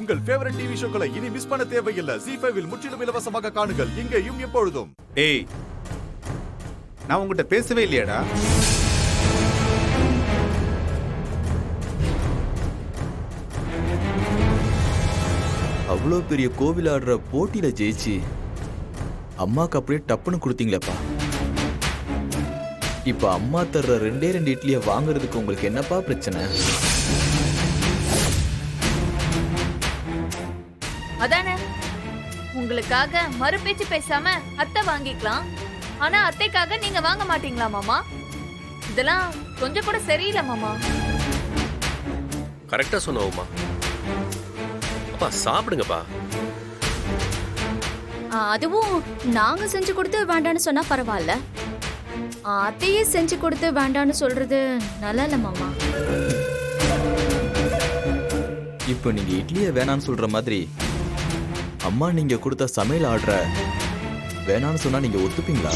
உங்கள் favourite TV ஷோக்களை இனி miss பண்ண தேவையில்லை. ZEE5 இல் முற்றிலும் இலவசமாக காணுங்கள். இங்கேயும் எப்பொழுதும். ஏய், நான் உங்ககிட்ட பேசவே இல்லையாடா? அவ்வளோ பெரிய கோவில் ஆடுற போட்டியில ஜெயிச்சு அம்மாக்கு அப்படியே டப்புன்னு கொடுத்தீங்களேப்பா. இப்ப அம்மா தர்ற 2 இட்லியை வாங்குறதுக்கு உங்களுக்கு என்னப்பா பிரச்சனை? அதானே, உங்களுக்காக மறுபேச்சு பேசாம அத்தை வாங்கிக்கலாம். ஆனா அத்தைக்காக நீங்க வாங்க மாட்டீங்களா மாமா? இதெல்லாம் கொஞ்சம் கூட சரியில்லை மாமா. கரெக்டா சொன்னோமா. அப்பா சாப்பிடுங்கப்பா. அதுவும் நாங்க செஞ்சு கொடுத்து வேண்டான்னு சொன்னா பரவாயில்ல, அத்தையே செஞ்சு கொடுத்து வேண்டான்னு சொல்றது நல்லா இல்ல மாமா. இப்போ நீங்க இட்லியை வேணான்னு சொல்ற மாதிரி அம்மா நீங்க கொடுத்த சமையல் ஆர்டர வேணான்னு சொன்னா நீங்க ஒத்துப்பீங்களா?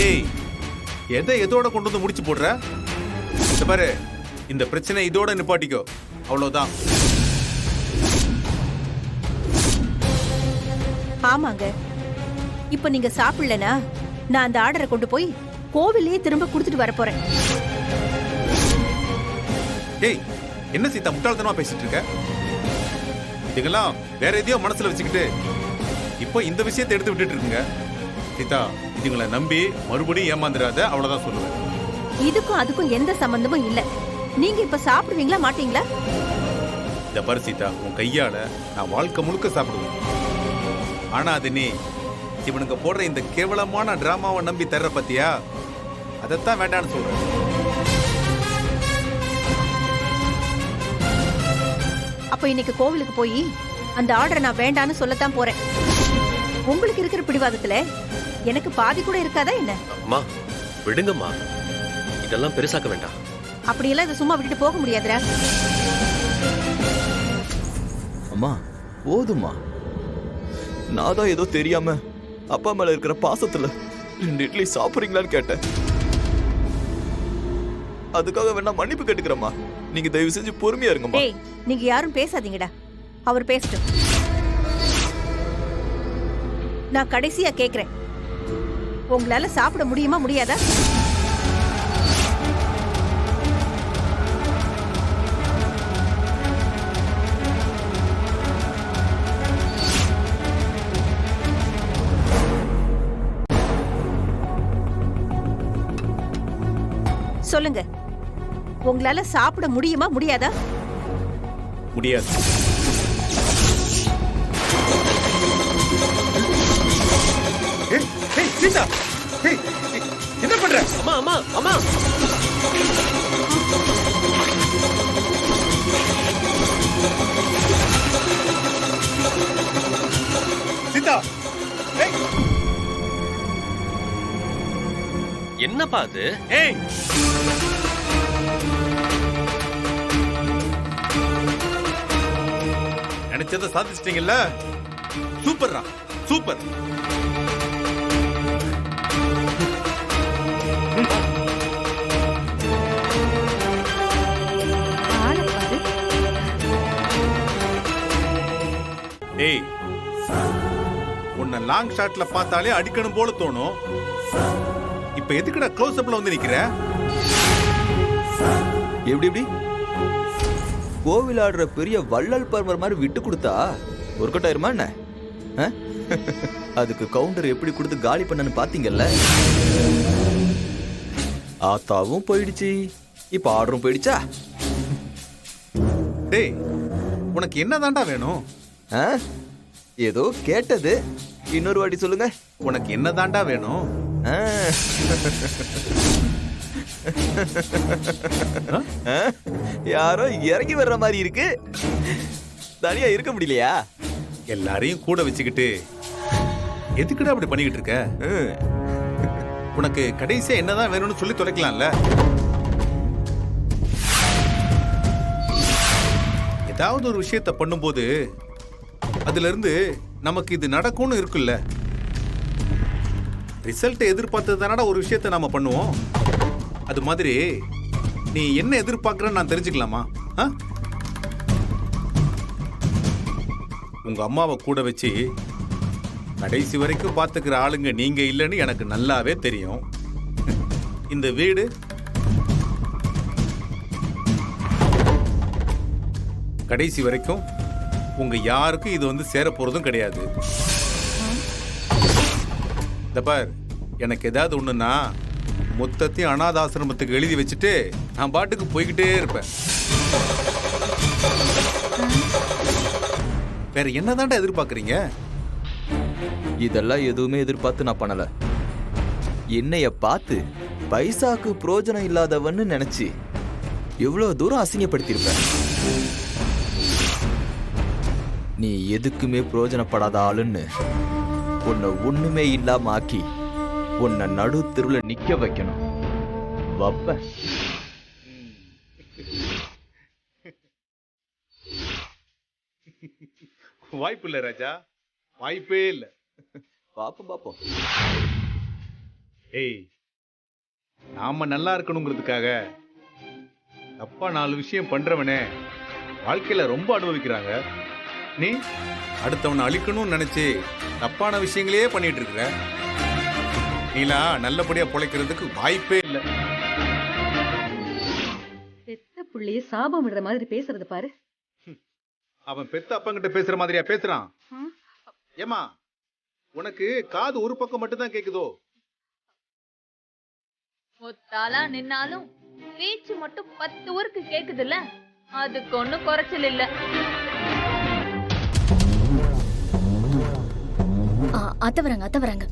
ஏய், எதோட கொண்டு வந்து முடிச்சு போடுற? இந்த பாரு, இந்த பிரச்சனை இதோட நிப்பாட்டிக்கோ, அவ்வளவுதான். ஆமாங்க, இப்ப நீங்க சாப்பிடலனா நான் அந்த ஆர்டரை கொண்டு போய் கோவிலே திரும்ப கொடுத்துட்டு வர போறேன். ஏய், என்ன சீதா முட்டாள்தனமா பேசிட்டு இருக்க? இதுங்கெல்லாம் வேற எதையோ மனசுல வச்சுக்கிட்டு இப்போ இந்த விஷயத்தை எடுத்து விட்டுட்டு இருக்குங்க. சீதா, இதுங்களை நம்பி மறுபடியும் ஏமாந்துடாத, அவ்வளவுதான் சொல்லுவேன். இதுக்கும் அதுக்கும் எந்த சம்பந்தமும் இல்ல. நீங்க இப்ப சாப்பிடுவீங்களா மாட்டீங்களா? இந்த பாரு சீதா, உன் கையால நான் வாழ்க்கை முழுக்க சாப்பிடுவேன். ஆனா அது நீ இவனுக்கு போடுற இந்த கேவலமான டிராமாவை நம்பி தர்ற பத்தியா, அதைத்தான் வேண்டான்னு சொல்றேன். அப்ப இன்னைக்கு கோவிலுக்கு போய் அந்த ஆர்டரை நான் வேண்டான்னு சொல்லத்தான் போறேன். உங்களுக்கு இருக்கிற பிடிவாதத்துல எனக்கு பாதி கூட இருக்காதா என்ன? அம்மா விடுங்கம்மா, இதெல்லாம் பெருசாக்க வேண்டாம். அப்படியெல்லாம் இதை சும்மா விட்டுட்டு போக முடியாதுடா. அம்மா போதுமா, நான் தான் ஏதோ தெரியாம அப்பா மேல இருக்கிற பாசத்துல 2 இட்லி சாப்பிடுறீங்களான்னு கேட்டேன். அதுக்காக வேணா மன்னிப்பு கேட்டுக்கிறேம்மா. நீங்க தயவு செஞ்சு பொறுமையா இருங்கம்மா. டேய், நீங்க யாரும் பேசாதீங்கடா, அவர் பேசட்டும். நான் கடைசியா கேக்குறேன், உங்களால சாப்பிட முடியுமா முடியாதா? சொல்லுங்க, உங்களால சாப்பிட முடியுமா முடியாதா? முடியாது. சீதா, என்ன பண்ற? அம்மா அம்மா அம்மா, சீதா, என்னப்பா அது? ஏய், நினைச்சதை சாதிச்சிட்டீங்கல்ல, சூப்பர்ரா, சூப்பர். ஏய், உன்னை லாங் ஷாட்ல பார்த்தாலே அடிக்கணும் போல தோணும். இப்ப எதுக்குடா க்ளோஸ் அப்ல வந்து நிக்கிற? எப்படி எப்படி கோவில் ஆடுற பெரிய வள்ளல் பர்மர் மாதிரி விட்டு கொடுத்தா ஒரு கட்டாயிருமா என்ன? அதுக்கு கவுண்டர் எப்படி கொடுத்து காலி பண்ணனு பாத்தீங்கல்ல. ஆத்தாவும் போயிடுச்சு, இப்ப ஆர்டரும் போயிடுச்சா? டேய், உனக்கு என்னதான்டா வேணும்? ஏதோ கேட்டது, இன்னொரு வாட்டி சொல்லுங்க. உனக்கு என்னதான்டா வேணும்? யாரோ இறங்கி வர்ற மாதிரி இருக்கு. தனியா இருக்க முடியலையா? எல்லாரையும் கூட வச்சுக்கிட்டு எதுக்குடா அப்படி பண்ணிக்கிட்டு இருக்க? உனக்கு கடைசியா என்னதான் வேணும்னு சொல்லி தொலைக்கலாம்ல. ஏதாவது ஒரு விஷயத்த பண்ணும்போது அதுல இருந்து நமக்கு இது நடக்கும்னு இருக்குல்ல. ரிசல்ட் எதிர்பார்த்தது தானடா ஒரு விஷயத்த நாம பண்ணுவோம். அது மாதிரி நீ என்ன எதிர்பார்க்கறன்னு நான் தெரிஞ்சுக்கலாமா? உங்க அம்மாவை கூட வச்சு கடைசி வரைக்கும் பார்த்துக்கிற ஆளுங்க நீங்க இல்லைன்னு எனக்கு நல்லாவே தெரியும். இந்த வீடு கடைசி வரைக்கும் உங்க யாருக்கும் இது வந்து சேர போறதும் கிடையாது. இந்த பார், எனக்கு ஏதாவது ஒண்ணுன்னா மொத்தத்தையும் அனாதாசிரமத்துக்கு எழுதி வச்சுட்டு நான் பாட்டுக்கு போய்கிட்டே இருப்பேன். வேற என்னதான்டா எதிர்பார்க்கறீங்க? இதெல்லாம் எதுவுமே எதிர்பார்த்து நான் பண்ணல. என்னைய பார்த்து பைசாக்கு பிரயோஜனம் இல்லாதவன்னு நினைச்சு எவ்வளவு தூரம் அசிங்கப்படுத்தியிருப்ப. நீ எதுக்குமே பிரயோஜனப்படாத ஆளுன்னு உன்னை ஒண்ணுமே இல்லாம ஆக்கி உன்னை நடு தெருவுல நிக்க வைக்கணும். வப்ப வாய்ப்பு இல்ல ராஜா, வாய்ப்பே இல்ல. பாப்போம் பாப்போம். ஏய், நாம நல்லா இருக்கணுங்கிறதுக்காக தப்பா 4 விஷயம் பண்றவனே வாழ்க்கையில ரொம்ப அனுபவிக்கிறாங்க. நீ அடுத்தவனை அழிக்கணும்னு நினைச்சு தப்பான விஷயங்களே பண்ணிட்டு இருக்கிற. நீலா நல்லபடியா பொழைக்கிறதுக்கு வாய்ப்பே இல்ல. பெத்த புள்ளைய சாபம் விடுற மாதிரி பேசுறது பாரு. அவன் பெத்த அப்பங்கிட்ட பேசுற மாதிரியா பேசுறான்? ஏமா, உனக்கு காது ஒரு பக்கம் மட்டும் தான் கேக்குதோ? ஒத்தாளா நின்னாலும் பேச்சு மட்டும் 10 ஊருக்கு கேக்குதுல்ல, அதுக்கு ஒண்ணும் குறைச்சல் இல்ல. அத்த வராங்க.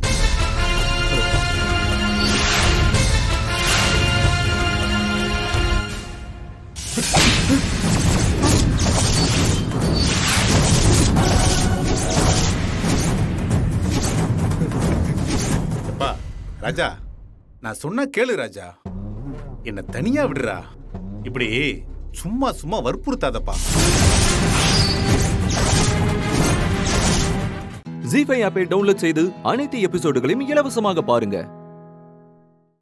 அப்பா ராஜா, நான் சொன்னா கேளு ராஜா. என்ன தனியா விடுறா. இப்படி சும்மா சும்மா வற்புறுத்தாதப்பா. ஜீ5 ஆப்பை டவுன்லோட் செய்து அனைத்து எபிசோடுகளையும் இலவசமாக பாருங்க.